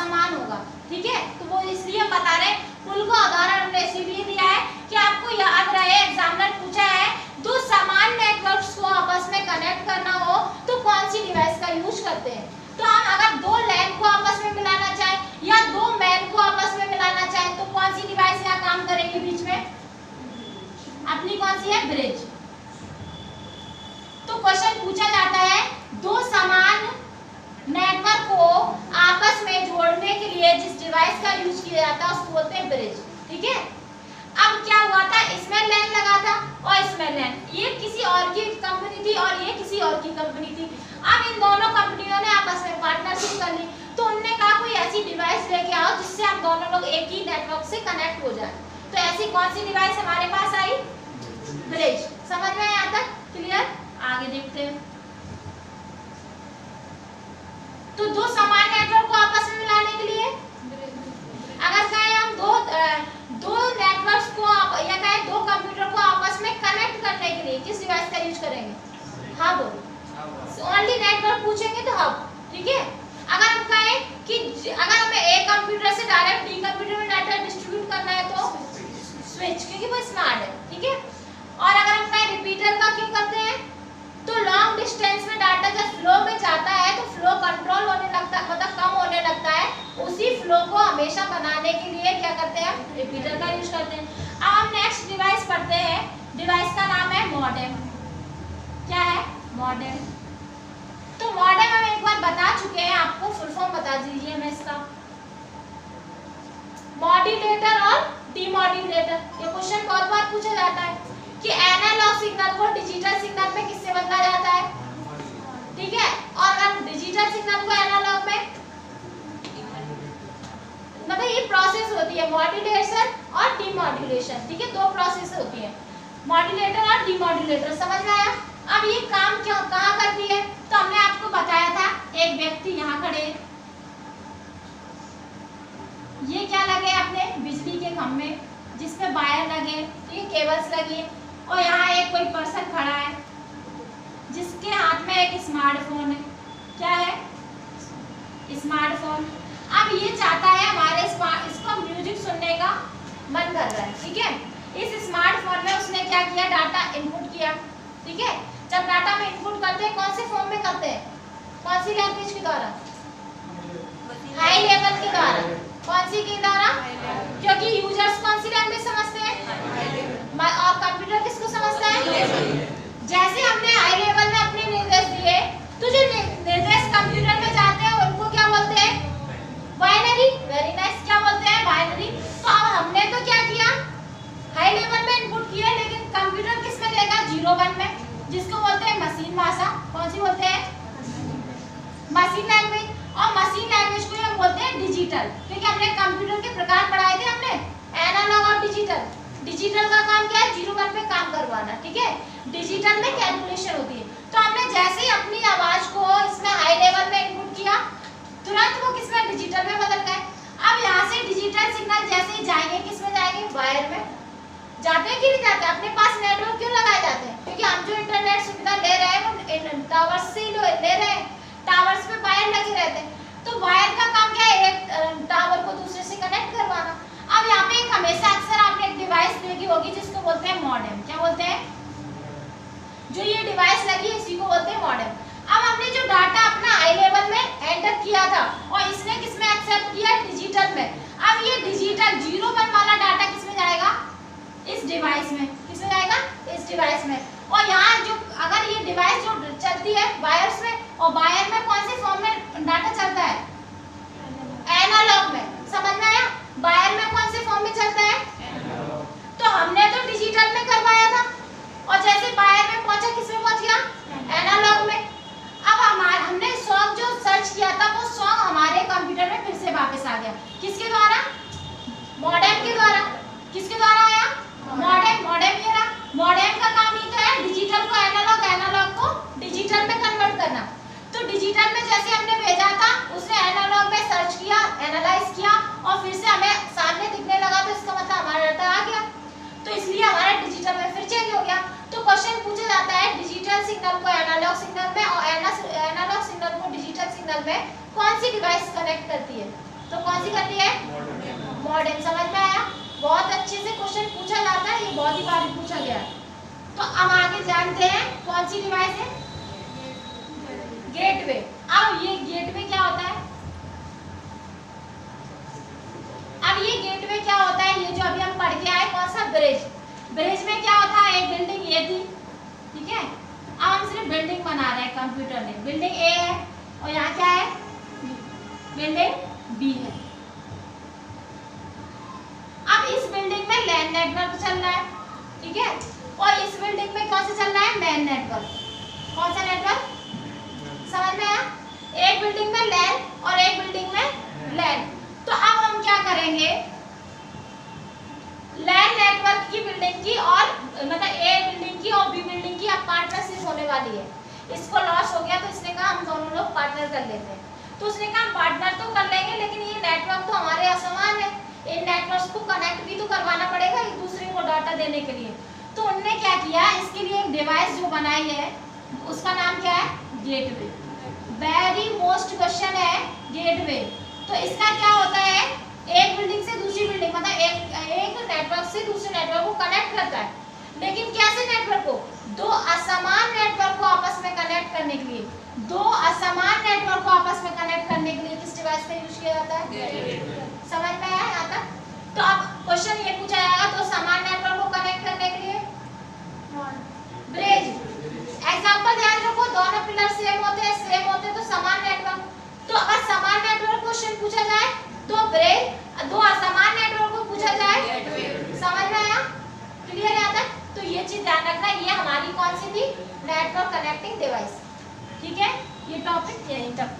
असमान होगा, ठीक है। तो वो इसलिए हम बता रहे हैं, पुल का उदाहरण हमने इसीलिए दिया है कि आपको याद रहे, एग्जामिनर पूछा है दो समान नेटवर्क्स को आपस में कनेक्ट करना हो तो कौन सी डिवाइस का यूज करते हैं। तो हम अगर दो लैन को आपस में मिलाना चाहें या दो मैन को आपस में मिलाना चाहें तो कौन सी डिवाइस यहाँ काम करेगी बीच में, अपनी कौन सी है, ब्रिज। तो क्वेश्चन पूछा जाता है दो समान नेटवर्क को आपस में जोड़ने के लिए जिस डिवाइस का यूज किया जाता है उसको बोलते हैं ब्रिज, ठीक है। अब क्या हुआ था, इसमें लैन लगा था और इसमें लैन, ये किसी और की कंपनी थी और ये किसी और की कंपनी थी। अब इन दोनों कंपनियों ने आपस में पार्टनरशिप कर ली, तो उन्होंने कहा कोई ऐसी डिवाइस लेके आओ जिससे हम दोनों लोग एक ही नेटवर्क से कनेक्ट हो जाए। तो ऐसी कौन सी डिवाइस हमारे पास आई, ब्रिज। समझ में यहाँ तक क्लियर, आगे देखते हैं। तो दो समान नेटवर्क को आपस में मिलाने के लिए अगर कहें हम दो नेटवर्क्स को या कहें दो कंप्यूटर को आपस में कनेक्ट करने के लिए किस डिवाइस का यूज करेंगे, हब। ओनली नेटवर्क पूछेंगे तो हब, ठीक है। अगर हम कहें कि अगर हमें एक कंप्यूटर से डायरेक्ट डी कंप्यूटर में डाटा डिस्ट्रीब्यूट करना है तो स्विच, क्योंकि वो स्मार्ट है, ठीक है। और अगर हम कहें रिपीटर का क्यों करते हैं, तो लॉन्ग डिस्टेंस में डाटा जब फ्लो में जाता है तो फ्लो कंट्रोल होने लगता है, मतलब कम होने लगता है, उसी फ्लो को हमेशा बनाने के लिए क्या करते हैं, रिपीटर का यूज करते हैं। अब हम नेक्स्ट डिवाइस पढ़ते हैं, डिवाइस का नाम है मॉडेम। क्या है, मॉडेम। तो मॉडेम हम एक बार बता चुके हैं, आपको फुल फॉर्म बता दीजिए मैं इसका, मॉड्यूलेटर और डीमॉड्यूलेटर। ये क्वेश्चन बहुत बार पूछा जाता है कि एनालॉग सिग्नल को डिजिटल सिग्नल में किससे बदला जाता है, ठीक है। और अगर डिजिटल सिग्नल को एनालॉग में, मतलब ये प्रोसेस होती है मॉड्यूलेशन और डीमॉड्यूलेशन, ठीक है, दो प्रोसेस होती है, मॉड्यूलेटर और डीमॉड्यूलेटर। समझ में आया। अब ये काम क्यों कहाँ करती है, तो हमने आपको बताया था, एक व्यक्ति यहाँ खड़े, ये क्या लगे अपने बिजली के खंभे जिसपे वायर लगे, ये केबल्स लगी, और यहाँ एक कोई पर्सन खड़ा है जिसके हाथ में एक स्मार्टफोन है। क्या है, स्मार्टफोन। अब ये चाहता है हमारे इसको म्यूजिक सुनने का मन कर रहा है, ठीक है। इस स्मार्टफोन में उसने क्या किया, डाटा इनपुट किया, ठीक है। जब डाटा में इनपुट करते हैं कौन से फॉर्म में करते हैं, कौन सी लैंग्वेज के द्वारा, हाई लेवल के द्वारा। कौन सी के द्वारा, क्योंकि यूजर्स कौन सी लैंग्वेज समझते हैं, और कंप्यूटर किसको समझता है। जैसे हमने हाई लेवल में अपने निर्देश दिए तो जो निर्देश कंप्यूटर में जाते हैं उनको क्या बोलते हैं, बाइनरी। वेरी नाइस, क्या बोलते हैं, बाइनरी। तो अब हमने तो क्या किया, हाई लेवल में इनपुट किया, लेकिन कंप्यूटर किस में देगा, 0-1 में, जिसको बोलते हैं मशीन भाषा। कौन सी बोलते हैं, मशीन लैंग्वेज। और मशीन लैंग्वेज को हम बोलते हैं डिजिटल, क्योंकि हमने कंप्यूटर के प्रकार पढ़ाए थे, हमने एनालॉग और डिजिटल। डिजिटल का काम क्या है, 0-1 पे काम करवाना, ठीक है। डिजिटल में कैलकुलेशन होती है। तो हमने जैसे ही अपनी आवाज को इसमें हाई लेवल में इनपुट किया, तुरंत वो किसमें, डिजिटल में बदल गए। अब यहाँ से डिजिटल सिग्नल जैसे ही जाएंगे, किसमें जाएंगे, वायर में जाते हैं कि नहीं जाते। अपने पास नेटवर्क क्यों लगाए जाते हैं, क्योंकि हम जो इंटरनेट सुविधा ले रहे हैं वो टावर्स से ही ले रहे हैं, टावर्स पे वायर लगे रहते हैं। तो वायर का काम क्या है, एक टावर को दूसरे से कनेक्ट करवाना। अब यहाँ पे एक हमेशा अक्सर आपने एक डिवाइस देखी होगी जिसको बोलते हैं मॉडेम। क्या बोलते हैं, जो ये डिवाइस लगी है इसी को बोलते हैं मॉडेम। अब हमने जो डाटा अपना हाई लेवल में एंटर किया था और इसने किसमें एक्सेप्ट किया, डिजिटल में। अब ये डिजिटल 0-1 वाला डाटा किसमें जाएगा, इस डिवाइस में। किसमें जाएगा, इस डिवाइस में। और यहाँ जो अगर ये डिवाइस जो चलती है वायर्स में, और वायर में कौन से फॉर्म में डाटा चलता है, एनालॉग में। समझ में आया, वायर में कौन से फॉर्म में चलता है, तो हमने तो डिजिटल में करवाया था, और जैसे वायर में पहुंचा किसमें पहुंच गया, एनालॉग में। अब हमने सॉन्ग जो सर्च किया था वो सॉन्ग हमारे कंप्यूटर में फिर से वापस आ गया, किसके द्वारा, मॉडेम के द्वारा। किसके द्वारा आया, मॉडेम। मॉडेम ये रहा, मॉडेम का काम ही तो है डिजिटल को एनालॉग, एनालॉग को डिजिटल में कन्वर्ट करना। तो डिजिटल में जैसे हमने भेजा था, उसने एनालॉग में सर्च किया, एनालाइज किया, और फिर से हमें सामने दिखने लगा, तो इसका मतलब हमारा डाटा आ गया। तो इसलिए हमारा डिजिटल में फिर चेंज हो गया। तो क्वेश्चन पूछा जाता है, डिजिटल सिग्नल को एनालॉग सिग्नल में और एनालॉग सिग्नल को डिजिटल सिग्नल में कौन सी डिवाइस कनेक्ट करती है, तो कौन सी करनी है? मॉडेम। समझ में आया? बहुत अच्छे से क्वेश्चन पूछा जाता है, ये बहुत ही बार पूछा गया है। तो अब आगे जानते हैं कौन सी डिवाइस है? गेटवे। अब ये गेटवे क्या होता है? अब ये गेटवे क्या होता है? ये जो अभी हम पढ़ के आए, कौन सा? ब्रिज। ब्रिज में क्या होता है? एक बिल्डिंग ये थी, ठीक है। अब हम सिर्फ बिल्डिंग बना रहे हैं कंप्यूटर में। बिल्डिंग ए है और यहाँ क्या है? बिल्डिंग बी है। अब इस बिल्डिंग में लैन नेटवर्क चल रहा है, ठीक है। और इस बिल्डिंग में कौन सा चल रहा है? Man network. कौन सा नेटवर्क? समझ में आया? एक बिल्डिंग में लैन और एक बिल्डिंग में लैन। तो अब हम क्या करेंगे? लैन नेटवर्क की बिल्डिंग की और मतलब ए बिल्डिंग की और बी बिल्डिंग की अब पार्टनरशिप होने वाली है। इसको लॉस हो गया तो इसने कहा हम दोनों लोग पार्टनर कर लेते हैं। तो उसने कहा हम पार्टनर तो कर लेंगे, लेकिन ये नेटवर्क तो हमारे असमान है, इन नेटवर्क्स को कनेक्ट भी तो करवाना पड़ेगा एक दूसरे को डाटा देने के लिए। तो उन्होंने क्या किया? इसके लिए एक डिवाइस जो बनाई है, उसका नाम क्या है? गेटवे। वेरी मोस्ट क्वेश्चन है गेटवे। तो इसका क्या होता है? एक बिल्डिंग से दूसरी बिल्डिंग मतलब एक नेटवर्क से दूसरे नेटवर्क को कनेक्ट करता है, लेकिन कैसे नेटवर्क को? दो असमान नेटवर्क को आपस में कनेक्ट करने के लिए, दो असमान नेटवर्क को आपस में कनेक्ट करने के लिए किस डिवाइस का यूज किया जाता है? समझ में आया यहाँ तक? तो अब क्वेश्चन ये पूछा जाएगा, तो समान नेटवर्क को कनेक्ट करने के लिए ब्रिज। एग्जांपल ध्यान रखो, दोनों पिलर सेम होते हैं तो समान नेटवर्क। तो अगर समान नेटवर्क क्वेश्चन पूछा जाए तो ब्रिज, दो असमान नेटवर्क को पूछा जाए। समझ में आया? क्लियर है यहाँ तक? तो ये चीज ध्यान रखना, ये हमारी कौन सी थी? Network connecting device. ठीक है, ये टॉपिक यहीं तक।